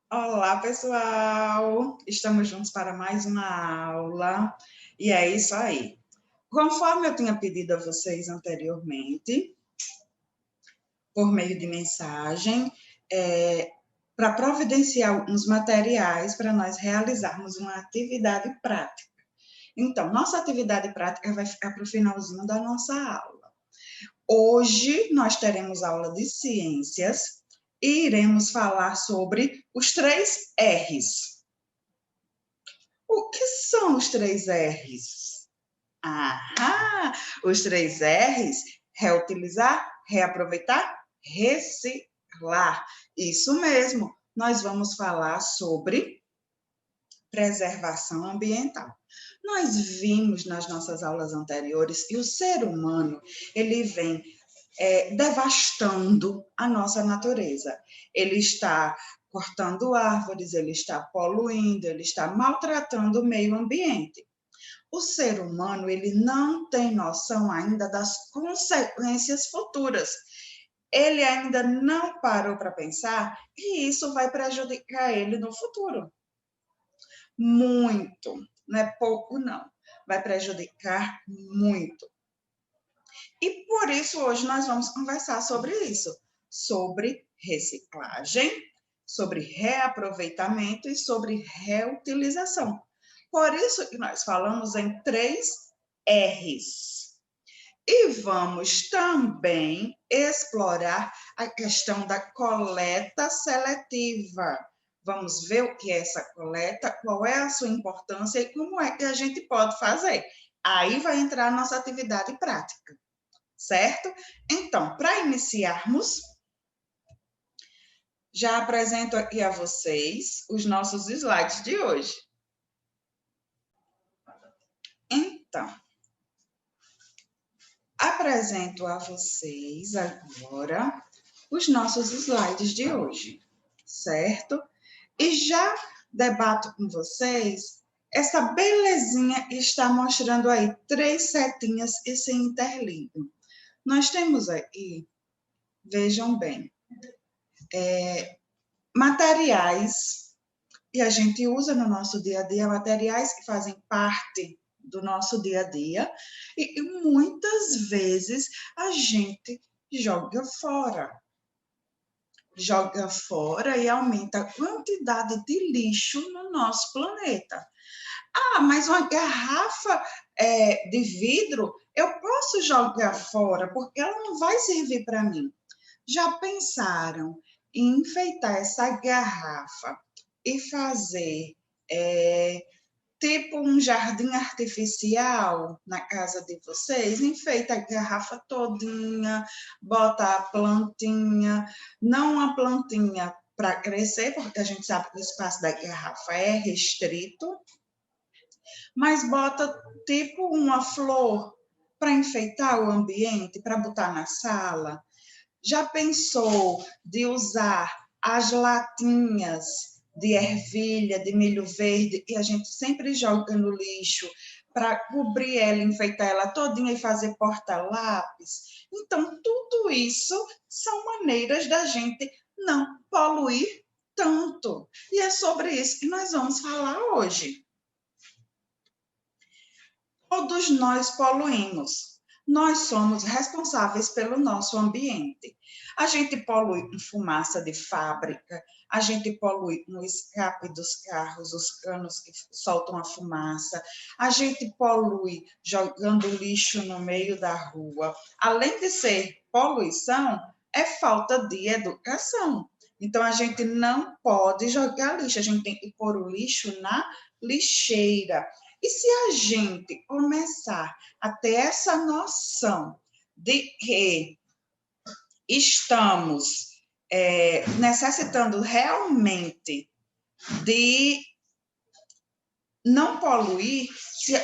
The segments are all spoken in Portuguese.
Olá, pessoal! Estamos juntos para mais uma aula e é isso aí. Conforme eu tinha pedido a vocês anteriormente, por meio de mensagem, para providenciar uns materiais para nós realizarmos uma atividade prática. Então, nossa atividade prática vai ficar para o finalzinho da nossa aula. Hoje nós teremos aula de ciências e iremos falar sobre os 3 R's. O que são os 3 R's? Ah, os 3 R's: reutilizar, reaproveitar, reciclar. Isso mesmo, nós vamos falar sobre preservação ambiental. Nós vimos nas nossas aulas anteriores que o ser humano, ele vem devastando a nossa natureza. Ele está cortando árvores, ele está poluindo, ele está maltratando o meio ambiente. O ser humano, ele não tem noção ainda das consequências futuras. Ele ainda não parou para pensar que isso vai prejudicar ele no futuro. Muito, não é pouco não, vai prejudicar muito. E por isso hoje nós vamos conversar sobre isso, sobre reciclagem, sobre reaproveitamento e sobre reutilização. Por isso que nós falamos em 3 R's. E vamos também explorar a questão da coleta seletiva. Vamos ver o que é essa coleta, qual é a sua importância e como é que a gente pode fazer. Aí vai entrar a nossa atividade prática, certo? Então, para iniciarmos, já apresento aqui a vocês os nossos slides de hoje. Então, apresento a vocês agora os nossos slides de hoje, certo? E já debato com vocês essa belezinha que está mostrando aí 3 setinhas que se interligam. Nós temos aqui, vejam bem, materiais que a gente usa no nosso dia a dia, materiais que fazem parte do nosso dia a dia e muitas vezes a gente joga fora. Joga fora e aumenta a quantidade de lixo no nosso planeta. Ah, mas uma garrafa de vidro eu posso jogar fora porque ela não vai servir para mim. Já pensaram em enfeitar essa garrafa e fazer tipo um jardim artificial na casa de vocês? Enfeita a garrafa todinha, bota a plantinha, não a plantinha para crescer, porque a gente sabe que o espaço da garrafa é restrito, mas bota tipo uma flor para enfeitar o ambiente, para botar na sala. Já pensou de usar as latinhas de ervilha, de milho verde, que a gente sempre joga no lixo, para cobrir ela, enfeitar ela todinha e fazer porta-lápis? Então, tudo isso são maneiras da gente não poluir tanto. E é sobre isso que nós vamos falar hoje. Todos nós poluímos. Nós somos responsáveis pelo nosso ambiente. A gente polui com fumaça de fábrica, a gente polui no escape dos carros, os canos que soltam a fumaça, a gente polui jogando lixo no meio da rua. Além de ser poluição, é falta de educação. Então, a gente não pode jogar lixo, a gente tem que pôr o lixo na lixeira. E se a gente começar a ter essa noção de que estamos necessitando realmente de não poluir,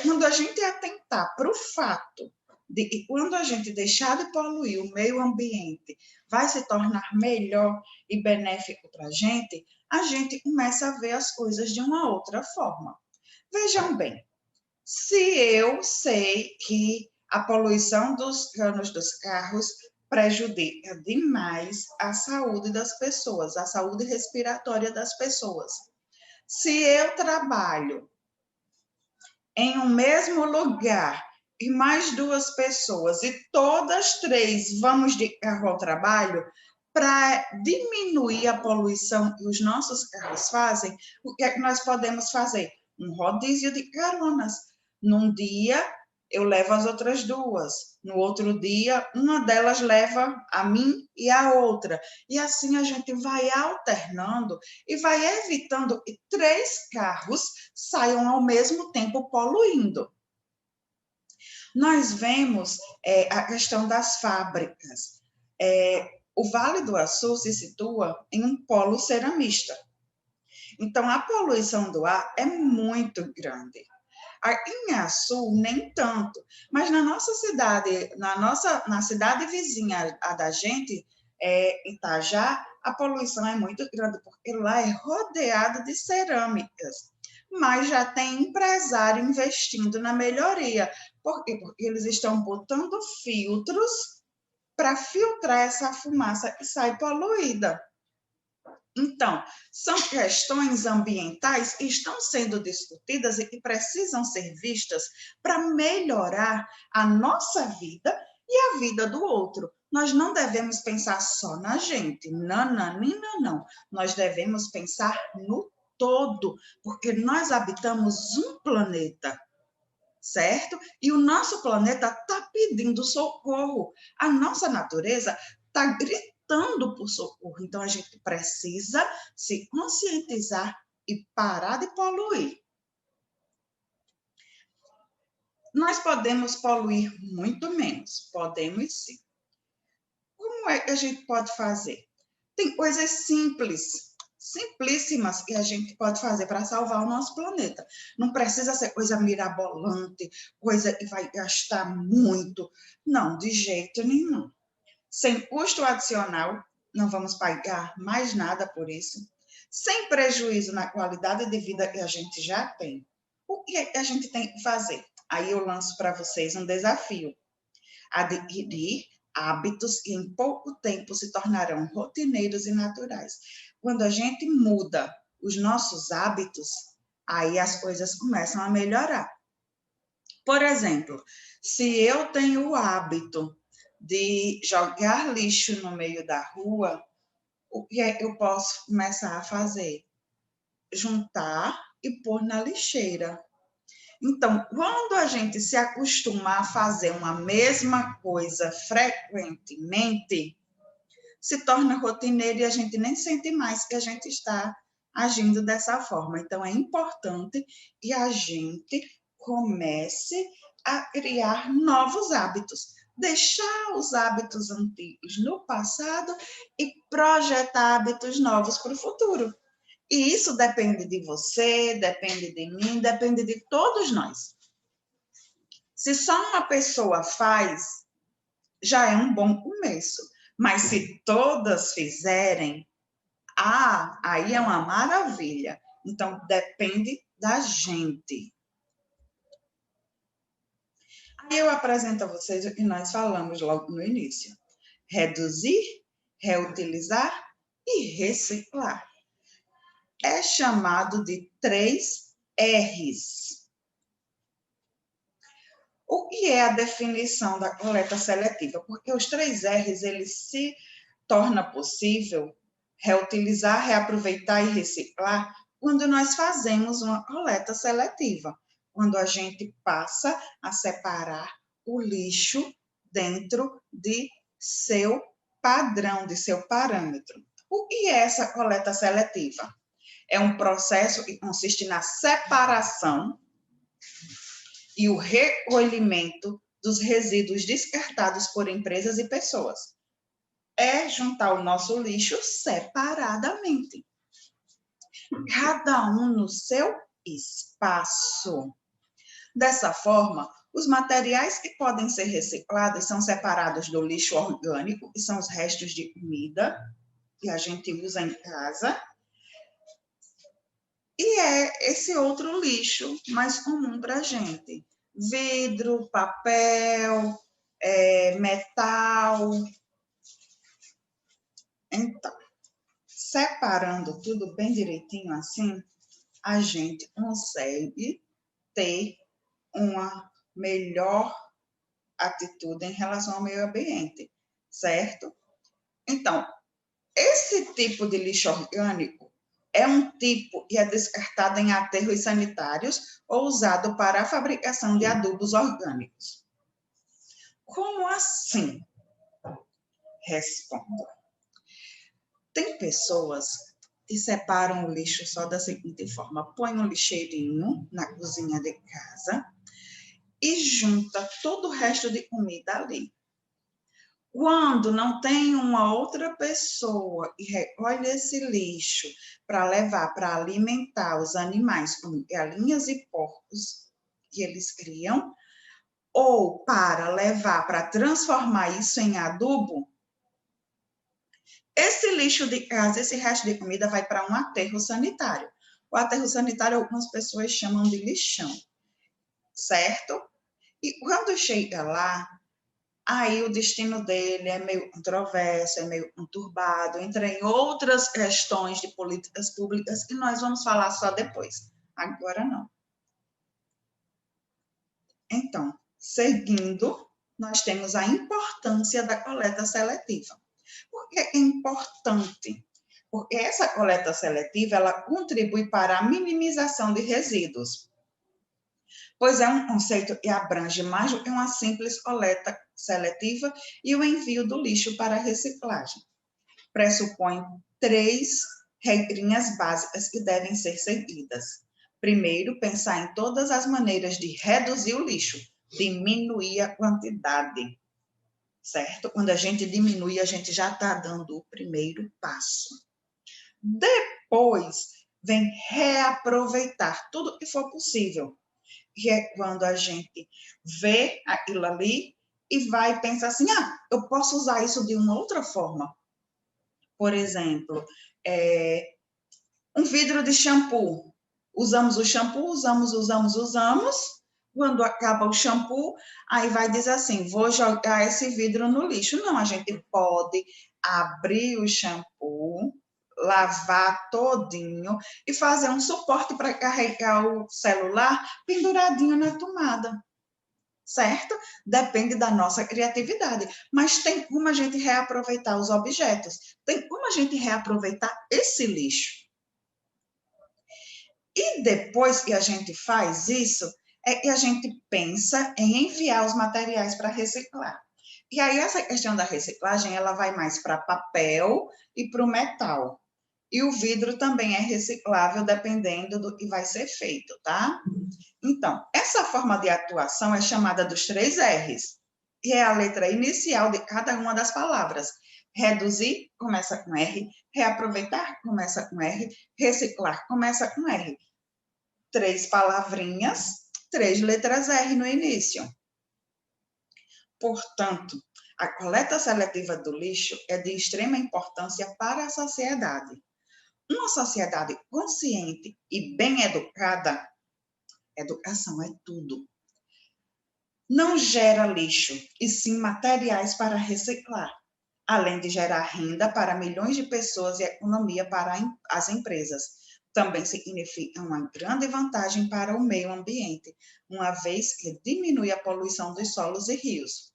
quando a gente atentar para o fato de que quando a gente deixar de poluir o meio ambiente, vai se tornar melhor e benéfico para a gente começa a ver as coisas de uma outra forma. Vejam bem, se eu sei que a poluição dos canos dos carros prejudica demais a saúde das pessoas, a saúde respiratória das pessoas. Se eu trabalho em um mesmo lugar e mais duas pessoas e todas três vamos de carro ao trabalho, para diminuir a poluição que os nossos carros fazem, o que é que nós podemos fazer? Um rodízio de caronas. Num dia, eu levo as outras duas. No outro dia, uma delas leva a mim e a outra. E assim a gente vai alternando e vai evitando que três carros saiam ao mesmo tempo poluindo. Nós vemos a questão das fábricas. O Vale do Açu se situa em um polo ceramista. Então, a poluição do ar é muito grande. Em Açu, nem tanto, mas na nossa cidade, na cidade vizinha a da gente, Itajá, a poluição é muito grande, porque lá é rodeado de cerâmicas. Mas já tem empresário investindo na melhoria. Por quê? Porque eles estão botando filtros para filtrar essa fumaça que sai poluída. Então, são questões ambientais que estão sendo discutidas e que precisam ser vistas para melhorar a nossa vida e a vida do outro. Nós não devemos pensar só na gente, não. Nós devemos pensar no todo, porque nós habitamos um planeta, certo? E o nosso planeta está pedindo socorro. A nossa natureza está gritando por socorro. Então, a gente precisa se conscientizar e parar de poluir. Nós podemos poluir muito menos, podemos sim. Como é que a gente pode fazer? Tem coisas simples, simplíssimas que a gente pode fazer para salvar o nosso planeta. Não precisa ser coisa mirabolante, coisa que vai gastar muito. Não, de jeito nenhum. Sem custo adicional, não vamos pagar mais nada por isso. Sem prejuízo na qualidade de vida que a gente já tem. O que a gente tem que fazer? Aí eu lanço para vocês um desafio. Adquirir hábitos que em pouco tempo se tornarão rotineiros e naturais. Quando a gente muda os nossos hábitos, aí as coisas começam a melhorar. Por exemplo, se eu tenho o hábito de jogar lixo no meio da rua, o que é que eu posso começar a fazer? Juntar e pôr na lixeira. Então, quando a gente se acostumar a fazer uma mesma coisa frequentemente, se torna rotineiro e a gente nem sente mais que a gente está agindo dessa forma. Então, é importante que a gente comece a criar novos hábitos, deixar os hábitos antigos no passado e projetar hábitos novos para o futuro. E isso depende de você, depende de mim, depende de todos nós. Se só uma pessoa faz, já é um bom começo. Mas se todas fizerem, aí é uma maravilha. Então, depende da gente. Aí eu apresento a vocês o que nós falamos logo no início. Reduzir, reutilizar e reciclar. É chamado de 3 R's. O que é a definição da coleta seletiva? Porque os 3 R's, eles se torna possível reutilizar, reaproveitar e reciclar quando nós fazemos uma coleta seletiva, quando a gente passa a separar o lixo dentro de seu padrão, de seu parâmetro. O que é essa coleta seletiva? É um processo que consiste na separação e o recolhimento dos resíduos descartados por empresas e pessoas. É juntar o nosso lixo separadamente. Cada um no seu espaço. Dessa forma, os materiais que podem ser reciclados são separados do lixo orgânico, que são os restos de comida que a gente usa em casa, e é esse outro lixo mais comum para a gente. Vidro, papel, metal, Então, separando tudo bem direitinho assim, a gente consegue ter uma melhor atitude em relação ao meio ambiente, certo? Então, esse tipo de lixo orgânico é um tipo que é descartado em aterros sanitários ou usado para a fabricação de adubos orgânicos. Como assim? Respondo. Tem pessoas que separam o lixo só da seguinte forma: põe um lixeirinho na cozinha de casa e junta todo o resto de comida ali. Quando não tem uma outra pessoa que recolhe esse lixo para levar para alimentar os animais, como galinhas e porcos que eles criam, ou para levar para transformar isso em adubo, esse lixo de casa, esse resto de comida vai para um aterro sanitário. O aterro sanitário algumas pessoas chamam de lixão, certo? E quando chega lá, aí o destino dele é meio controverso, é meio conturbado, entra em outras questões de políticas públicas que nós vamos falar só depois. Agora não. Então, seguindo, nós temos a importância da coleta seletiva. Por que é importante? Porque essa coleta seletiva ela contribui para a minimização de resíduos, pois é um conceito que abrange mais do que uma simples coleta seletiva e o envio do lixo para reciclagem. Pressupõe 3 regrinhas básicas que devem ser seguidas. Primeiro, pensar em todas as maneiras de reduzir o lixo, diminuir a quantidade, certo? Quando a gente diminui, a gente já está dando o primeiro passo. Depois, vem reaproveitar tudo que for possível, que é quando a gente vê aquilo ali e vai pensar assim, eu posso usar isso de uma outra forma. Por exemplo, um vidro de shampoo. Usamos o shampoo, usamos. Quando acaba o shampoo, aí vai dizer assim, vou jogar esse vidro no lixo. Não, a gente pode abrir o shampoo, lavar todinho e fazer um suporte para carregar o celular penduradinho na tomada, certo? Depende da nossa criatividade, mas tem como a gente reaproveitar os objetos, tem como a gente reaproveitar esse lixo. E depois que a gente faz isso, é que a gente pensa em enviar os materiais para reciclar. E aí essa questão da reciclagem, ela vai mais para papel e para o metal. E o vidro também é reciclável, dependendo do que vai ser feito, tá? Então, essa forma de atuação é chamada dos 3 R's, que é a letra inicial de cada uma das palavras. Reduzir começa com R, reaproveitar começa com R, reciclar começa com R. 3 palavrinhas, 3 letras R no início. Portanto, a coleta seletiva do lixo é de extrema importância para a sociedade. Uma sociedade consciente e bem educada, educação é tudo, não gera lixo, e sim materiais para reciclar, além de gerar renda para milhões de pessoas e economia para as empresas. Também significa uma grande vantagem para o meio ambiente, uma vez que diminui a poluição dos solos e rios.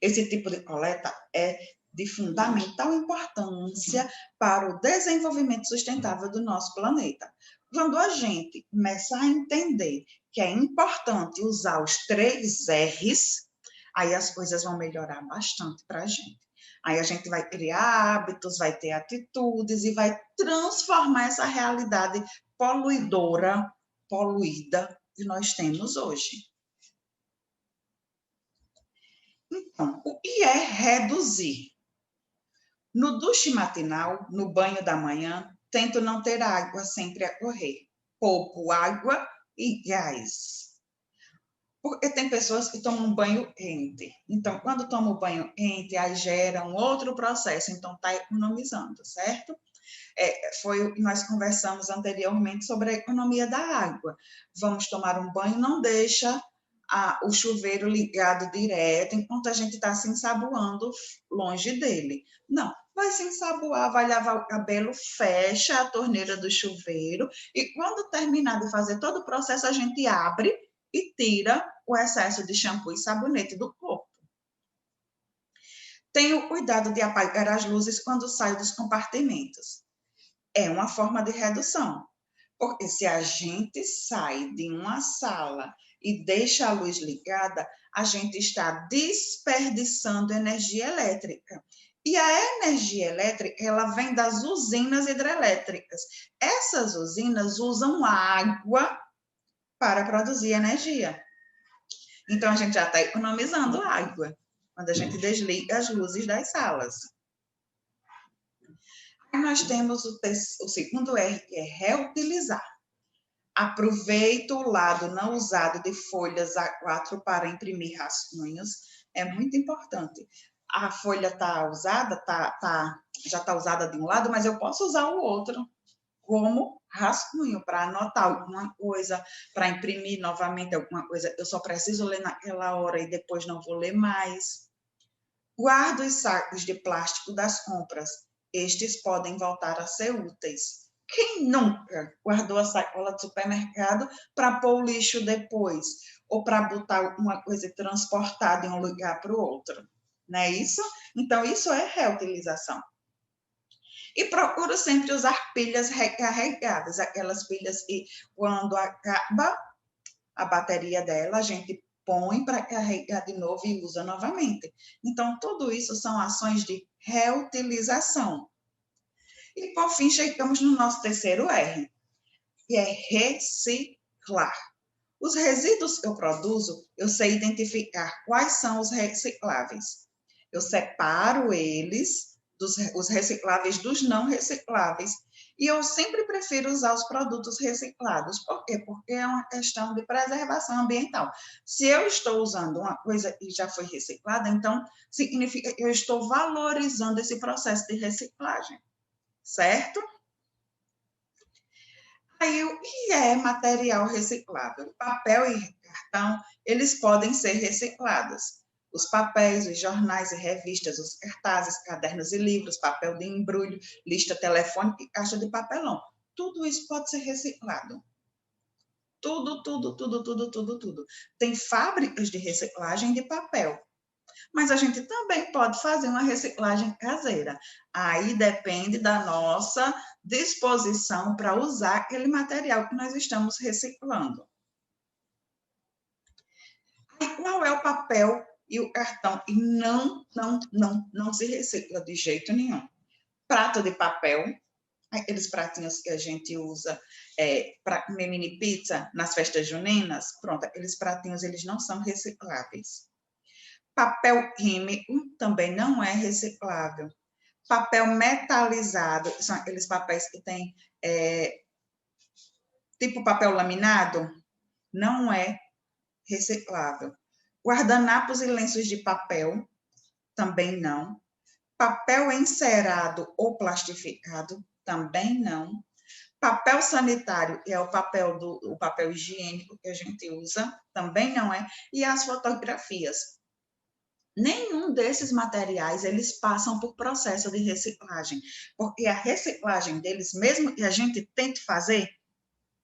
Esse tipo de coleta é de fundamental importância para o desenvolvimento sustentável do nosso planeta. Quando a gente começa a entender que é importante usar os 3 R's, aí as coisas vão melhorar bastante para a gente. Aí a gente vai criar hábitos, vai ter atitudes e vai transformar essa realidade poluidora, poluída que nós temos hoje. Então, o que é reduzir? No duche matinal, no banho da manhã, tento não ter água sempre a correr. Pouco água e gás. Porque tem pessoas que tomam banho quente. Então, quando tomam banho quente, aí gera um outro processo. Então, está economizando, certo? Foi o que nós conversamos anteriormente sobre a economia da água. Vamos tomar um banho, não deixa o chuveiro ligado direto, enquanto a gente está se ensaboando longe dele. Não, vai se ensaboar, vai lavar o cabelo, fecha a torneira do chuveiro e quando terminar de fazer todo o processo, a gente abre e tira o excesso de shampoo e sabonete do corpo. Tenha o cuidado de apagar as luzes quando sai dos compartimentos. É uma forma de redução, porque se a gente sai de uma sala e deixa a luz ligada, a gente está desperdiçando energia elétrica. E a energia elétrica, ela vem das usinas hidrelétricas. Essas usinas usam água para produzir energia. Então, a gente já está economizando água quando a gente desliga as luzes das salas. Aí nós temos o segundo R, que é reutilizar. Aproveita o lado não usado de folhas A4 para imprimir rascunhos. É muito importante. A folha está usada, já está usada de um lado, mas eu posso usar o outro como rascunho para anotar alguma coisa, para imprimir novamente alguma coisa. Eu só preciso ler naquela hora e depois não vou ler mais. Guarda os sacos de plástico das compras. Estes podem voltar a ser úteis. Quem nunca guardou a sacola de supermercado para pôr o lixo depois? Ou para botar uma coisa e transportar de um lugar para o outro? Não é isso? Então, isso é reutilização. E procuro sempre usar pilhas recarregadas, aquelas pilhas que, quando acaba a bateria dela, a gente põe para carregar de novo e usa novamente. Então, tudo isso são ações de reutilização. E, por fim, chegamos no nosso terceiro R, que é reciclar. Os resíduos que eu produzo, eu sei identificar quais são os recicláveis. Eu separo eles, os recicláveis dos não recicláveis, e eu sempre prefiro usar os produtos reciclados. Por quê? Porque é uma questão de preservação ambiental. Se eu estou usando uma coisa e já foi reciclada, então significa que eu estou valorizando esse processo de reciclagem, certo? Aí, o que é material reciclável? Papel e cartão, eles podem ser reciclados. Os papéis, os jornais e revistas, os cartazes, cadernos e livros, papel de embrulho, lista telefônica e caixa de papelão. Tudo isso pode ser reciclado. Tudo, tudo, tudo, tudo, tudo, tudo. Tem fábricas de reciclagem de papel. Mas a gente também pode fazer uma reciclagem caseira. Aí depende da nossa disposição para usar aquele material que nós estamos reciclando. E qual é o papel e o cartão? E não se recicla de jeito nenhum. Prato de papel, aqueles pratinhos que a gente usa para comer mini pizza nas festas juninas, pronto, aqueles pratinhos eles não são recicláveis. Papel químico também não é reciclável. Papel metalizado, são aqueles papéis que tem tipo papel laminado, não é reciclável. Guardanapos e lenços de papel, também não. Papel encerado ou plastificado, também não. Papel sanitário, que é o papel higiênico que a gente usa, também não é. E as fotografias. Nenhum desses materiais eles passam por processo de reciclagem, porque a reciclagem deles, mesmo que a gente tente fazer,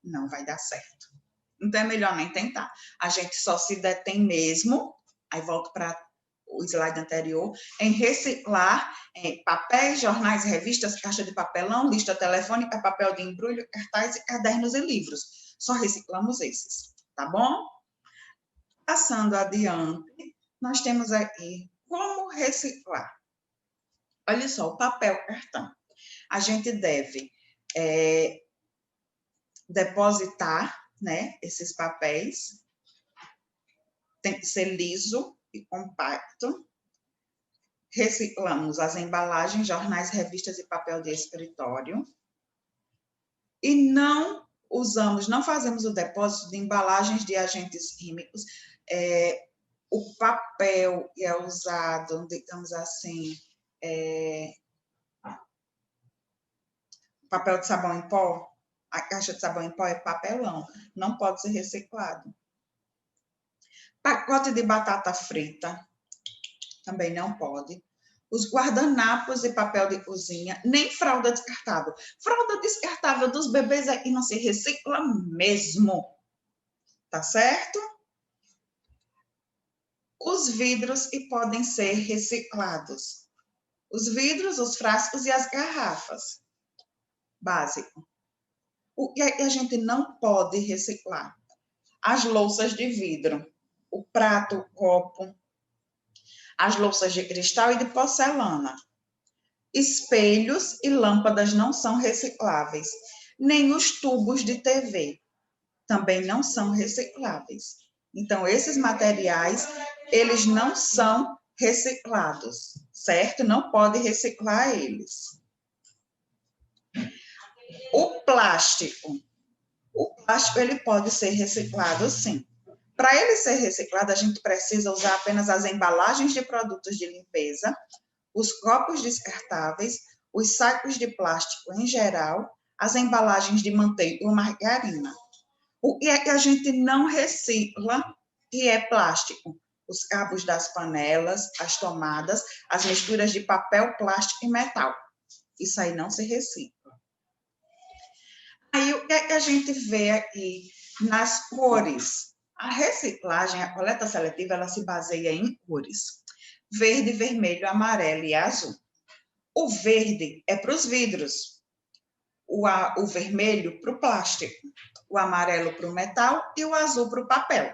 não vai dar certo. Então é melhor nem tentar. A gente só se detém mesmo, aí volto para o slide anterior, em reciclar em papéis, jornais, revistas, caixa de papelão, lista telefônica, papel de embrulho, cartazes, cadernos e livros. Só reciclamos esses, tá bom? Passando adiante, nós temos aqui como reciclar. Olha só, o papel cartão. A gente deve depositar, né, esses papéis. Tem que ser liso e compacto. Reciclamos as embalagens, jornais, revistas e papel de escritório. E não fazemos o depósito de embalagens de agentes químicos. O papel que é usado, digamos assim, papel de sabão em pó, a caixa de sabão em pó é papelão, não pode ser reciclado. Pacote de batata frita, também não pode. os guardanapos e papel de cozinha, nem fralda descartável. Fralda descartável dos bebês aqui não se recicla mesmo, tá certo? Os vidros e podem ser reciclados. Os vidros, os frascos e as garrafas. Básico. O que é que a gente não pode reciclar? As louças de vidro, o prato, o copo, as louças de cristal e de porcelana. Espelhos e lâmpadas não são recicláveis, nem os tubos de TV também não são recicláveis. Então, esses materiais, eles não são reciclados, certo? Não pode reciclar eles. O plástico ele pode ser reciclado, sim. Para ele ser reciclado, a gente precisa usar apenas as embalagens de produtos de limpeza, os copos descartáveis, os sacos de plástico em geral, as embalagens de manteiga ou margarina. O que é que a gente não recicla, que é plástico? Os cabos das panelas, as tomadas, as misturas de papel, plástico e metal. Isso aí não se recicla. Aí, o que é que a gente vê aqui nas cores? A reciclagem, a coleta seletiva, ela se baseia em cores. Verde, vermelho, amarelo e azul. O verde é para os vidros, o vermelho para o plástico, o amarelo para o metal e o azul para o papel.